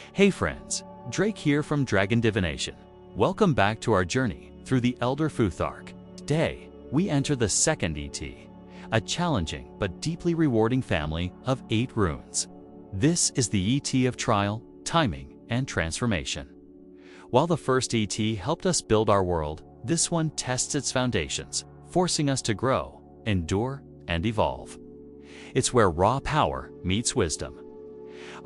Hey friends, Drake here from Dragon Divination. Welcome back to our journey through the Elder Futhark. Today, we enter the second ET, a challenging but deeply rewarding family of 8 runes. This is the ET of trial, timing, and transformation. While the first ET helped us build our world, this one tests its foundations, forcing us to grow, endure, and evolve. It's where raw power meets wisdom.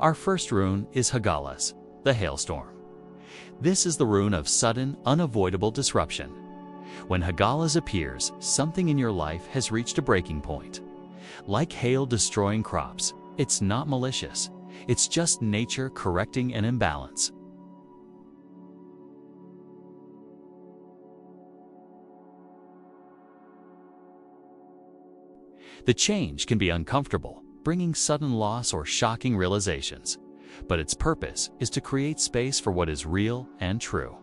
Our first rune is Hagalas, the hailstorm. This is the rune of sudden, unavoidable disruption. When Hagalas appears, something in your life has reached a breaking point. Like hail destroying crops, it's not malicious. It's just nature correcting an imbalance. The change can be uncomfortable, bringing sudden loss or shocking realizations. But its purpose is to create space for what is real and true.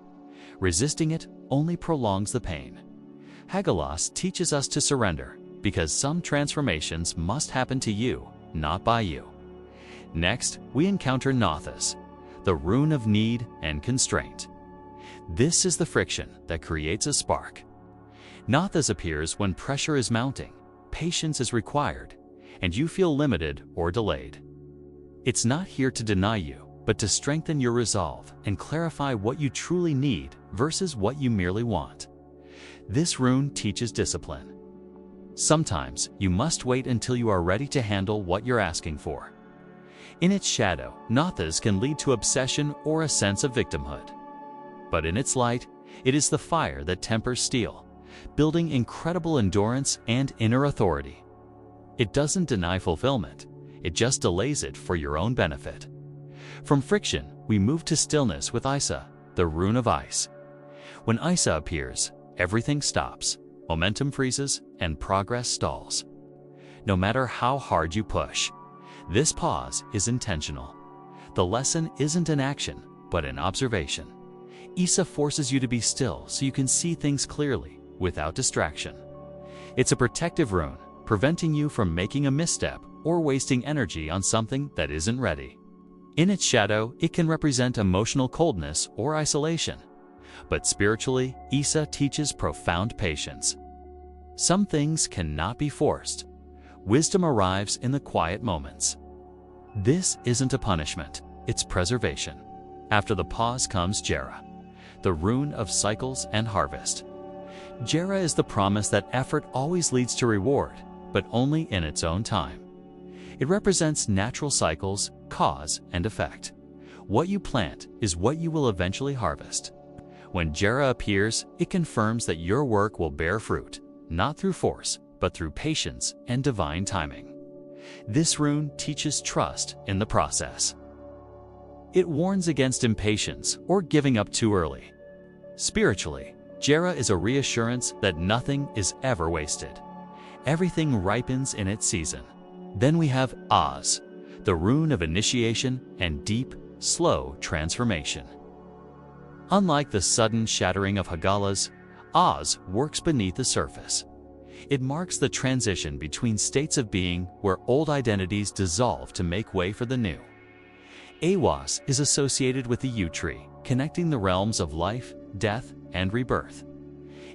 Resisting it only prolongs the pain. Hagalas teaches us to surrender, because some transformations must happen to you, not by you. Next, we encounter Nothus, the rune of need and constraint. This is the friction that creates a spark. Nothus appears when pressure is mounting, patience is required, and you feel limited or delayed. It's not here to deny you, but to strengthen your resolve and clarify what you truly need versus what you merely want. This rune teaches discipline. Sometimes you must wait until you are ready to handle what you're asking for. In its shadow, Nothus can lead to obsession or a sense of victimhood. But in its light, it is the fire that tempers steel, building incredible endurance and inner authority. It doesn't deny fulfillment, it just delays it for your own benefit. From friction, we move to stillness with Isa, the rune of ice. When Isa appears, everything stops, momentum freezes, and progress stalls. No matter how hard you push, this pause is intentional. The lesson isn't an action, but an observation. Isa forces you to be still so you can see things clearly, without distraction. It's a protective rune, preventing you from making a misstep or wasting energy on something that isn't ready. In its shadow, it can represent emotional coldness or isolation. But spiritually, Isa teaches profound patience. Some things cannot be forced. Wisdom arrives in the quiet moments. This isn't a punishment, it's preservation. After the pause comes Jera, the rune of cycles and harvest. Jera is the promise that effort always leads to reward, but only in its own time. It represents natural cycles, cause and effect. What you plant is what you will eventually harvest. When Jera appears, it confirms that your work will bear fruit, not through force, but through patience and divine timing. This rune teaches trust in the process. It warns against impatience or giving up too early. Spiritually, Jera is a reassurance that nothing is ever wasted. Everything ripens in its season. Then we have Oz, the rune of initiation and deep, slow transformation. Unlike the sudden shattering of Hagalas, Oz works beneath the surface. It marks the transition between states of being where old identities dissolve to make way for the new. Awas is associated with the yew tree, connecting the realms of life, death, and rebirth.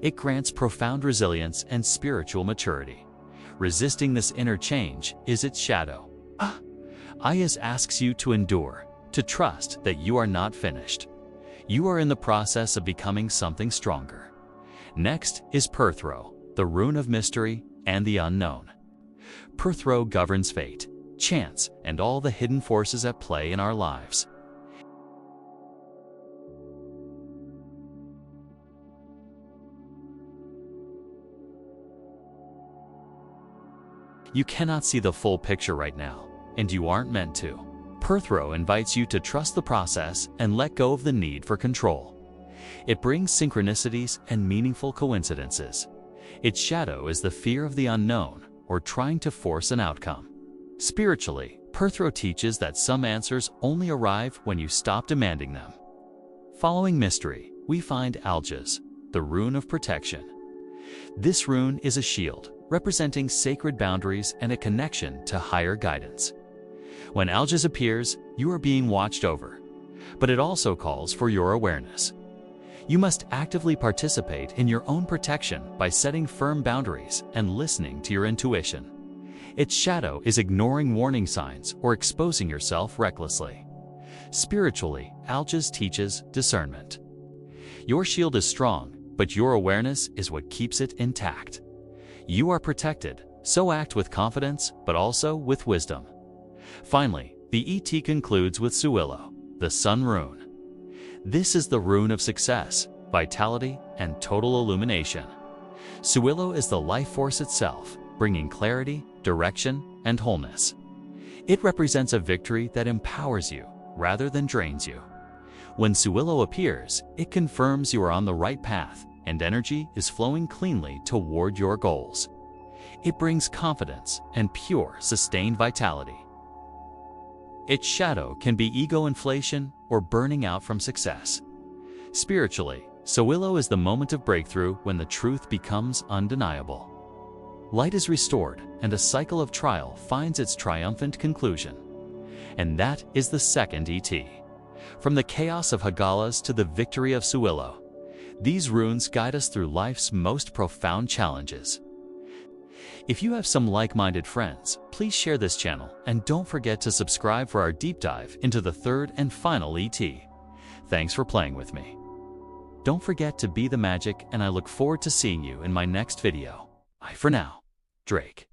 It grants profound resilience and spiritual maturity. Resisting this inner change is its shadow. Ayas asks you to endure, to trust that you are not finished. You are in the process of becoming something stronger. Next is Perthro, the rune of mystery and the unknown. Perthro governs fate, chance, and all the hidden forces at play in our lives. You cannot see the full picture right now, and you aren't meant to. Perthro invites you to trust the process and let go of the need for control. It brings synchronicities and meaningful coincidences. Its shadow is the fear of the unknown or trying to force an outcome. Spiritually, Perthro teaches that some answers only arrive when you stop demanding them. Following mystery, we find Aljas, the rune of protection. This rune is a shield, representing sacred boundaries and a connection to higher guidance. When Aljas appears, you are being watched over. but it also calls for your awareness. You must actively participate in your own protection by setting firm boundaries and listening to your intuition. Its shadow is ignoring warning signs or exposing yourself recklessly. Spiritually, Algiz teaches discernment. Your shield is strong, but your awareness is what keeps it intact. You are protected, so act with confidence, but also with wisdom. Finally, the ET concludes with Suilo, the Sun Rune. This is the rune of success, vitality, and total illumination. Suilo is the life force itself, bringing clarity, direction, and wholeness. It represents a victory that empowers you rather than drains you. When Suilo appears, it confirms you are on the right path and energy is flowing cleanly toward your goals. It brings confidence and pure, sustained vitality. Its shadow can be ego inflation or burning out from success. Spiritually, Suilo is the moment of breakthrough when the truth becomes undeniable. Light is restored and a cycle of trial finds its triumphant conclusion. And that is the second ET. From the chaos of Hagalas to the victory of Suilo, these runes guide us through life's most profound challenges. If you have some like-minded friends, please share this channel and don't forget to subscribe for our deep dive into the third and final ET. Thanks for playing with me. Don't forget to be the magic, and I look forward to seeing you in my next video. Bye for now, Drake.